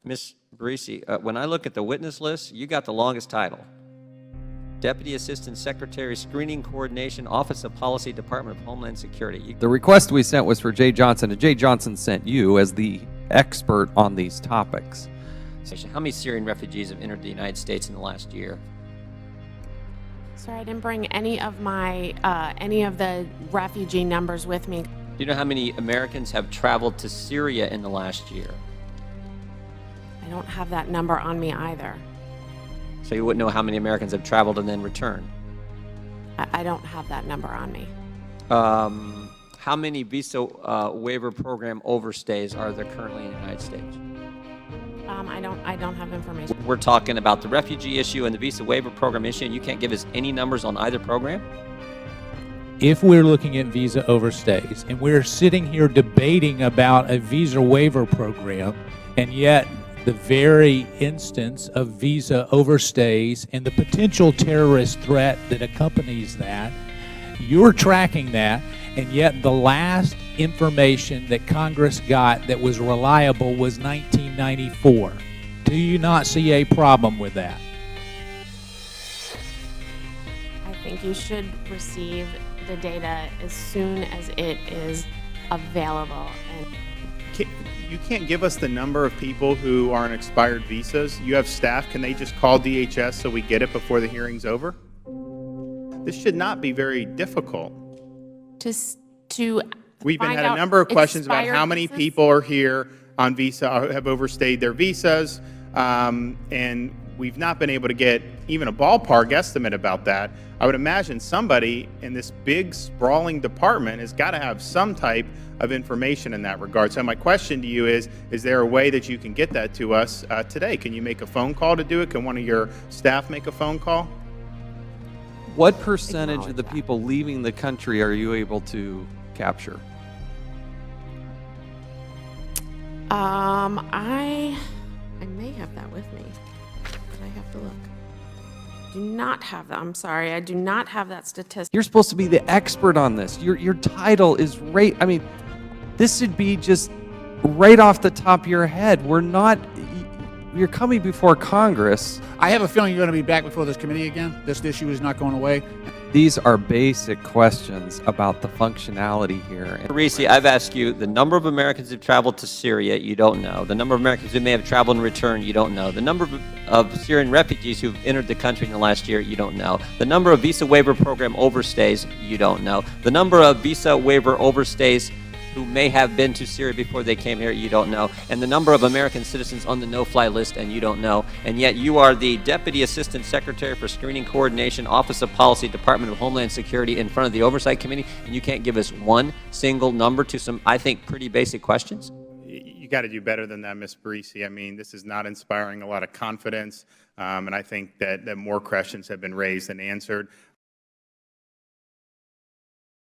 Ms. Burriesci, when I look at the witness list, you got the longest title. Deputy Assistant Secretary, Screening Coordination, Office of Policy, Department of Homeland Security. The request we sent was for Jay Johnson, and Jay Johnson sent you as the expert on these topics. How many Syrian refugees have entered the United States in the last year? Sorry, I didn't bring any of the refugee numbers with me. Do you know how many Americans have traveled to Syria in the last year? I don't have that number on me either. So you wouldn't know how many Americans have traveled and then returned? I don't have that number on me. How many Visa Waiver Program overstays are there currently in the United States? I don't have information. We're talking about the refugee issue and the Visa Waiver Program issue, and you can't give us any numbers on either program? If we're looking at visa overstays and we're sitting here debating about a visa waiver program, and yet the very instance of visa overstays and the potential terrorist threat that accompanies that, you're tracking that, and yet the last information that Congress got that was reliable was 1994. Do you not see a problem with that? I think you should receive the data as soon as it is available. And you can't give us the number of people who are on expired visas. You have staff. Can they just call DHS so we get it before the hearing's over? This should not be very difficult. We've had a number of questions about how many people are here on visa, have overstayed their visas, and we've not been able to get even a ballpark estimate about that. I would imagine somebody in this big, sprawling department has got to have some type of information in that regard. So my question to you is there a way that you can get that to us today? Can you make a phone call to do it? Can one of your staff make a phone call? What percentage of the people leaving the country are you able to capture? I may have that with me, but I have to look. Do not have that. I'm sorry, I do not have that statistic. You're supposed to be the expert on this. Your title is right. I mean, this should be just right off the top of your head. You're coming before Congress. I have a feeling you're going to be back before this committee again. This issue is not going away. These are basic questions about the functionality here. Burriesci, I've asked you the number of Americans who've traveled to Syria, you don't know. The number of Americans who may have traveled and returned, you don't know. The number of Syrian refugees who've entered the country in the last year, you don't know. The number of Visa Waiver Program overstays, you don't know. The number of Visa Waiver overstays who may have been to Syria before they came here, you don't know. And the number of American citizens on the no-fly list, and you don't know. And yet you are the Deputy Assistant Secretary for Screening Coordination, Office of Policy, Department of Homeland Security in front of the Oversight Committee, and you can't give us one single number to some, I think, pretty basic questions? You got to do better than that, Ms. Burriesci. I mean, this is not inspiring a lot of confidence, and I think that more questions have been raised than answered.